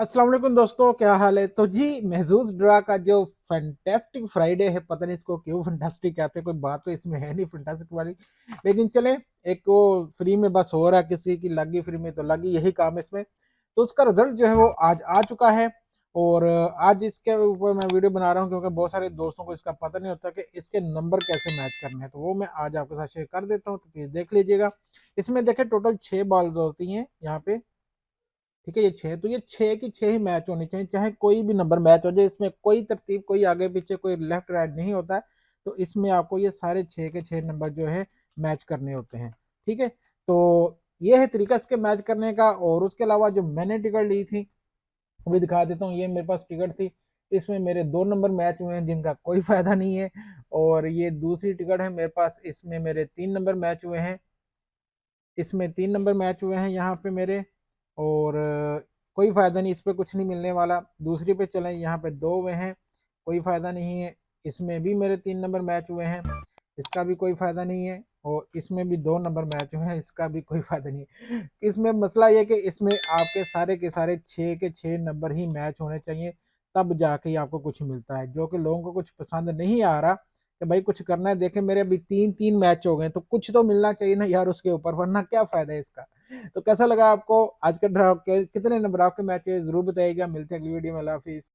अस्सलाम वालेकुम दोस्तों, क्या हाल है। तो जी, महजूज ड्रा का जो फैंटास्टिक फ्राइडे है, पता नहीं इसको क्यों फैंटास्टिक कहते हैं, कोई बात तो इसमें है नहीं फैंटास्टिक वाली। लेकिन चले, एक वो फ्री में बस हो रहा है, किसी की लगी फ्री में तो लगी, यही काम है इसमें। तो उसका रिजल्ट जो है वो आज आ चुका है। और आज इसके ऊपर मैं वीडियो बना रहा हूँ क्योंकि बहुत सारे दोस्तों को इसका पता नहीं होता कि इसके नंबर कैसे मैच करने हैं, तो वो मैं आज आपके साथ शेयर कर देता हूँ, तो प्लीज देख लीजिएगा। इसमें देखें, टोटल 6 बॉल्स होती हैं यहाँ पे। ठीक है, ये 6, तो ये 6 की 6 ही मैच होनी चाहिए, चाहे कोई भी नंबर मैच हो जाए। इसमें कोई तरतीब, कोई आगे पीछे, कोई लेफ्ट राइट नहीं होता है। तो इसमें आपको ये सारे 6 के 6 नंबर जो है मैच करने होते हैं। ठीक है, तो ये है तरीका इसके मैच करने का। और उसके अलावा जो मैंने टिकट ली थी वो भी दिखा देता हूँ। ये मेरे पास टिकट थी, इसमें मेरे 2 नंबर मैच हुए हैं जिनका कोई फायदा नहीं है। और ये दूसरी टिकट है मेरे पास, इसमें मेरे 3 नंबर मैच हुए हैं। इसमें 3 नंबर मैच हुए हैं यहाँ पे मेरे। और कोई फायदा नहीं, इस पे कुछ नहीं मिलने वाला। दूसरी पे चलें, यहाँ पे 2 हुए हैं, कोई फायदा नहीं है। इसमें भी मेरे 3 नंबर मैच हुए हैं, इसका भी कोई फायदा नहीं है। और इसमें भी 2 नंबर मैच हुए हैं, इसका भी कोई फायदा नहीं है। इसमें मसला ये कि इसमें आपके सारे के सारे 6 के 6 नंबर ही मैच होने चाहिए, तब जाके ही आपको कुछ मिलता है। जो कि लोगों को कुछ पसंद नहीं आ रहा कि भाई कुछ करना है। देखें, मेरे अभी 3-3 मैच हो गए, तो कुछ तो मिलना चाहिए ना यार उसके ऊपर, वरना क्या फायदा है इसका। तो कैसा लगा आपको आज का ड्रा, कितने नंबर आपके मैच है जरूर बताइएगा। मिलते हैं अगली वीडियो में, अल्लाह हाफिज।